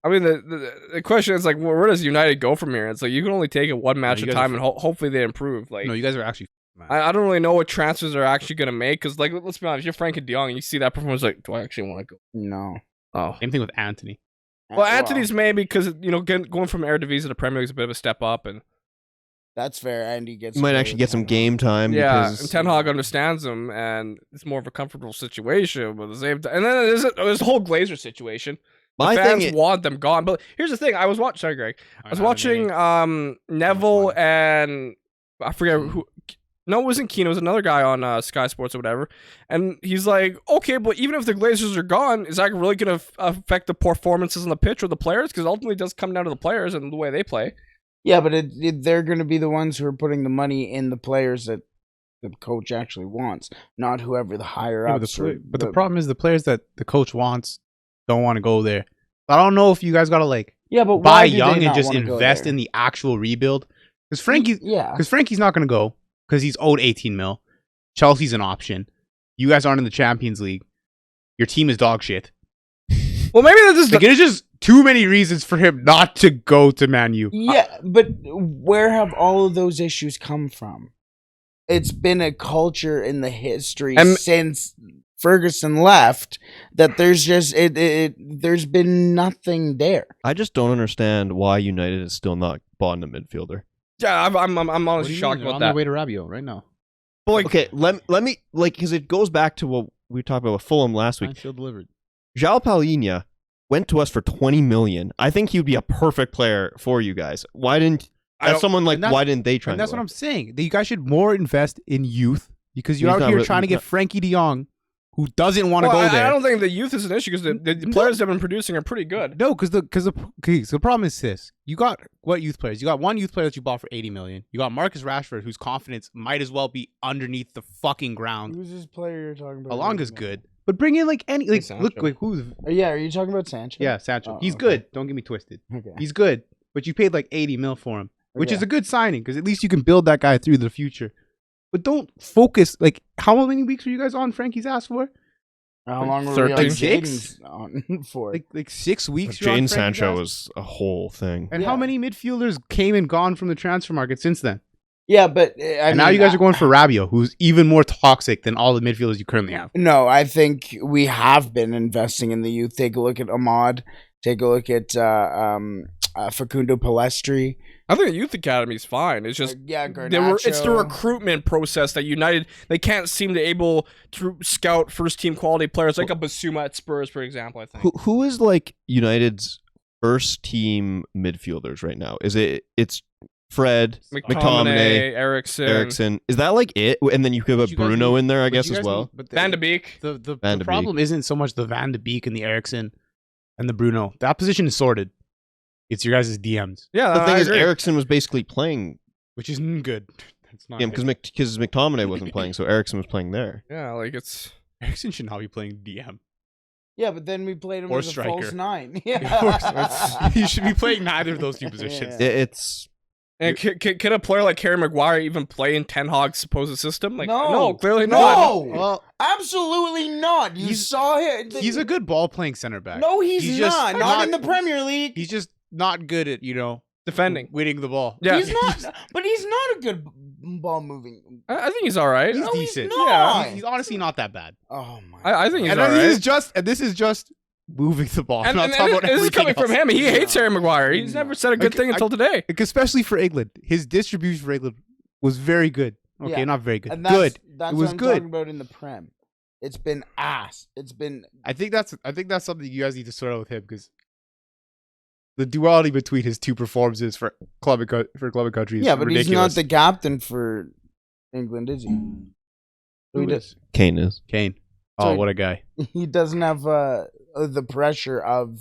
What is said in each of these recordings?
I mean, the question is like, where does United go from here? It's like you can only take it one match at a time, and hopefully they improve. Like, no, you guys are actually. I don't really know what transfers are actually gonna make because, like, let's be honest, you're Frankie De Jong, and you see that performance, like, do I actually want to go? No. Oh, Same thing with Anthony. well, Anthony's maybe because going from Eredivisie to Premier League is a bit of a step up, and that's fair. And he might actually get some game time. Yeah, because and Ten Hag understands him, and it's more of a comfortable situation. But at the same time, and then there's the whole Glazer situation. The fans want them gone. But here's the thing: I was watching. Sorry, Greg. I was watching Neville and I forget who. No, it wasn't Keane. It was another guy on Sky Sports or whatever. And he's like, okay, but even if the Glazers are gone, is that really going to affect the performances on the pitch or the players? Because ultimately it does come down to the players and the way they play. Yeah, but they're going to be the ones who are putting the money in the players that the coach actually wants, not whoever the higher ups. But the problem is the players that the coach wants don't want to go there. I don't know if you guys got to buy young and just invest in the actual rebuild. Because Frankie's not going to go. Because he's owed 18 mil. Chelsea's an option. You guys aren't in the Champions League. Your team is dog shit. Well, maybe that's just... There's just too many reasons for him not to go to Man U. Yeah, but where have all of those issues come from? It's been a culture in the history since Ferguson left that there's just there's been nothing there. I just don't understand why United is still not bought a midfielder. Yeah, I'm honestly shocked about that. On their way to Rabiot right now. But like, okay, let me because it goes back to what we talked about with Fulham last week. Still delivered. João Palhinha went to us for 20 million. I think he would be a perfect player for you guys. Why didn't why didn't they try? And that's what I'm saying. You guys should more invest in youth because you're out here trying to get Frankie De Jong, who doesn't want to go there. I don't think the youth is an issue because the players that have been producing are pretty good. No, because the problem is this: you got what youth players? You got one youth player that you bought for 80 million. You got Marcus Rashford, whose confidence might as well be underneath the fucking ground. Who's this player you're talking about? Alonga's good, but bring in who's? Yeah, are you talking about Sancho? Yeah, Sancho. He's good. Don't get me twisted. Okay. He's good, but you paid like 80 mil for him, which is a good signing because at least you can build that guy through the future. But don't focus. Like, how many weeks were you guys on Frankie's ass for? How long were we on Jaden's on for? Like 6 weeks. Jadon Sancho was a whole thing. And how many midfielders came and gone from the transfer market since then? Yeah, but now you guys are going for Rabiot, who's even more toxic than all the midfielders you currently have. No, I think we have been investing in the youth. Take a look at Ahmad. Take a look at Facundo Palestri. I think the youth academy is fine. It's just it's the recruitment process that United they can't seem to able to scout first team quality players like a Basuma at Spurs, for example. I think who is like United's first team midfielders right now? It's Fred, McTominay, Eriksen. Is that like it? And then you could have Bruno in there, I guess, as well. Van de Beek. The problem isn't so much the Van de Beek and the Eriksen and the Bruno. That position is sorted. It's your guys' DMs. Yeah, the thing is, Eriksen was basically playing, which isn't good. It's not because McTominay wasn't playing, so Eriksen was playing there. Yeah, like it's Eriksen should not be playing DM. Yeah, but then we played him as a false 9. Yeah, you should be playing neither of those two positions. Yeah. It's and can a player like Harry Maguire even play in Ten Hag's supposed system? Like, no, clearly not. No, well, absolutely not. You saw him. He's a good ball playing center back. No, he's not. Not in the Premier League. He's just not good at defending, winning the ball. Yeah, he's not. But he's not a good ball moving. I think he's all right. He's decent. He's not. He's honestly not that bad. Oh my! I think he's all right. This is just moving the ball. And this is coming from him. He hates Harry Maguire. He's never said a good thing until today. Especially for England, his distribution for England was very good. Okay, not very good. Good. That's it was what I'm good. talking about in the Prem. It's been ass. It's been. I think that's something you guys need to sort out with him because the duality between his two performances for club and country is but ridiculous. He's not the captain for England, is he? Who is? Kane is. Kane. Oh, what a guy! He doesn't have the pressure of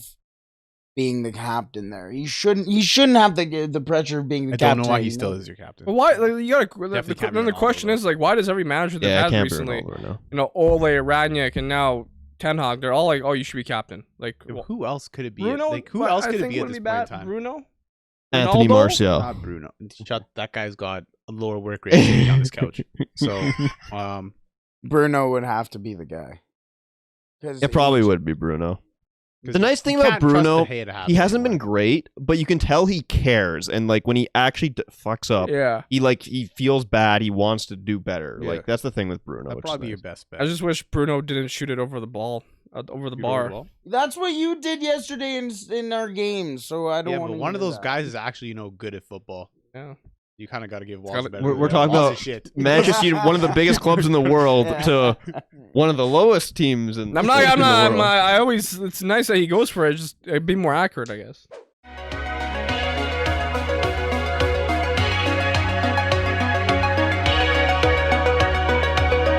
being the captain there. He shouldn't have the pressure of being the captain. I don't know why he still is your captain. Well, why? Like, you gotta. Then the question is like, why does every manager that has recently, Ole, Ranić, and now Ten Hag, they're all like, oh, you should be captain. Like, who else could it be? Bruno? Like, who else could it be at this point in time? Bruno? Anthony Ronaldo? Martial. Not Bruno. That guy's got a lower work rate than on his couch. So, Bruno would have to be the guy. It probably would be Bruno. The nice thing about Bruno, he hasn't been great, but you can tell he cares. And like when he actually fucks up, he feels bad. He wants to do better. Like that's the thing with Bruno. That'd probably be your best bet. I just wish Bruno didn't shoot it over the ball. Over the bar. That's what you did yesterday in our games. So I don't want to. One of those guys is actually good at football. Yeah. You kind of got to give Walsh better. We're talking about Manchester United, one of the biggest clubs in the world, to one of the lowest teams. And I always. It's nice that he goes for it. Just be more accurate, I guess.